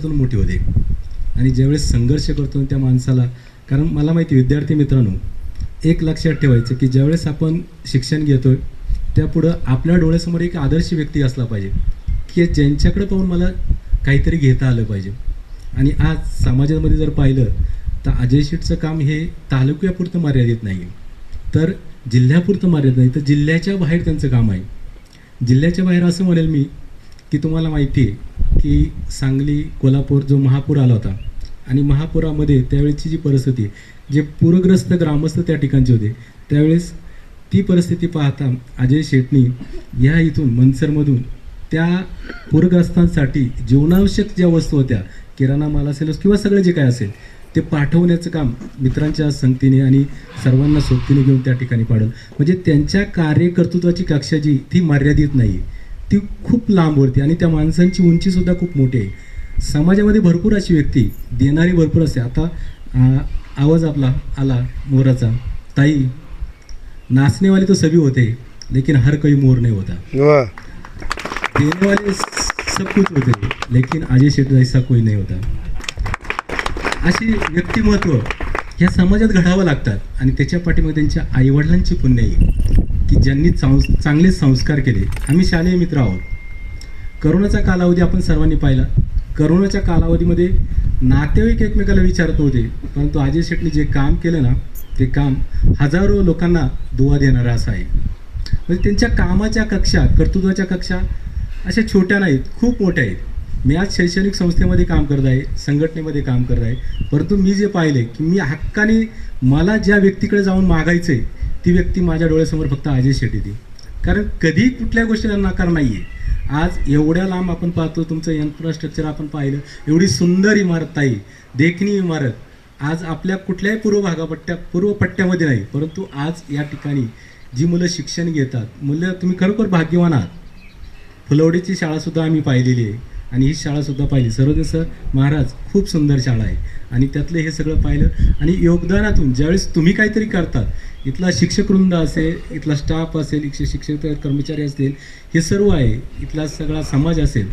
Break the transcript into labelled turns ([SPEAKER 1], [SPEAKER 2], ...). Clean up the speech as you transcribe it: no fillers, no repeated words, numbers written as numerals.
[SPEAKER 1] मोठी होते आणि ज्यावेळेस संघर्ष करतो त्या माणसाला, कारण मला माहिती विद्यार्थी मित्रांनो, एक लक्षात ठेवायचं की ज्यावेळेस आपण शिक्षण घेतोय त्यापुढं आपल्या डोळ्यासमोर एक आदर्श व्यक्ती असला पाहिजे की ज्यांच्याकडे पाहून मला काहीतरी घेता आलं पाहिजे. आणि आज समाजामध्ये जर पाहिलं तर अजय शेठचं काम हे तालुक्यापुरतं मर्यादित नाही, तर जिल्ह्यापुरतं मर्यादित नाही, तर जिल्ह्याच्या बाहेर त्यांचं काम आहे. जिल्ह्याच्या बाहेर असं म्हणेल मी की तुम्हाला माहिती आहे की सांगली कोल्हापूर जो महापूर आला होता आणि महापुरामध्ये त्यावेळेची जी परिस्थिती, जे पूरग्रस्त ग्रामस्थ त्या ठिकाणचे होते, त्यावेळेस ती परिस्थिती पाहता अजय शेटनी या इथून मनसरमधून त्या पूरग्रस्तांसाठी जीवनावश्यक ज्या वस्तू होत्या, किराणा माल असेल किंवा सगळं जे काय असेल ते पाठवण्याचं काम मित्रांच्या संगतीने आणि सर्वांना सोबतीने घेऊन त्या ठिकाणी पाडलं. म्हणजे त्यांच्या कार्यकर्तृत्वाची कक्षा जी ती मर्यादित नाही, ती खूप लांबवरती आणि त्या माणसांची उंचीसुद्धा खूप मोठी आहे. समाजामध्ये भरपूर अशी व्यक्ती देणारी भरपूर असते. आता आवाज आपला आला मोराचा, ताई नाचने वाले तो सभी होते लेकिन हर कोई मोर नहीं होता, देने वाले सब कुछ होते लेकिन अजय शेठ ऐसा कोई नहीं होता. अशी व्यक्तिमत्व ह्या समाजात घडावं लागतात आणि त्याच्या पाठीमध्ये त्यांच्या आईवडिलांची पुण्य आहे की ज्यांनी चांगले संस्कार केले. आम्ही शालेय मित्र आहोत. करोनाचा कालावधी आपण सर्वांनी पाहिला. करोनाच्या कालावधीमध्ये नातेवाईक एकमेकाला विचारत होते, परंतु अजय शेठने जे काम केलं ना, ते काम हजारो लोकांना दुवा देणारं असं आहे. म्हणजे त्यांच्या कामाच्या कक्षा, कर्तृत्वाच्या कक्षा अशा छोट्या नाहीत, खूप मोठ्या आहेत. मी आज शैक्षणिक संस्थेमध्ये काम करत आहे, संघटनेमध्ये काम करत आहे, परंतु मी जे पाहिले की मी हक्काने मला ज्या व्यक्तीकडे जाऊन मागायचं आहे ती व्यक्ती माझ्या डोळ्यासमोर फक्त अजय शेठ येते. कारण कधी कुठल्या गोष्टीला नकार नाही आहे. आज एवढ्या लांब आपण पाहतो, तुमचं इन्फ्रास्ट्रक्चर आपण पाहिलं, एवढी सुंदर इमारत आहे, देखणी इमारत. आज आपल्या कुठल्याही पूर्व पट्ट्यामध्ये नाही, परंतु आज या ठिकाणी जी मुलं शिक्षण घेतात, मुलं तुम्ही खरोखर भाग्यवान आहात. फुलवडीची शाळासुद्धा आम्ही पाहिलेली आहे आणि ही शाळासुद्धा पाहिली. सर्वदेश महाराज खूप सुंदर शाळा आहे आणि त्यातलं हे सगळं पाहिलं. आणि योगदानातून ज्यावेळेस तुम्ही काहीतरी करतात, इथला शिक्षकवृंद असेल, इथला स्टाफ असेल, शिक्षक कर्मचारी असतील, हे सर्व आहे, इथला सगळा समाज असेल,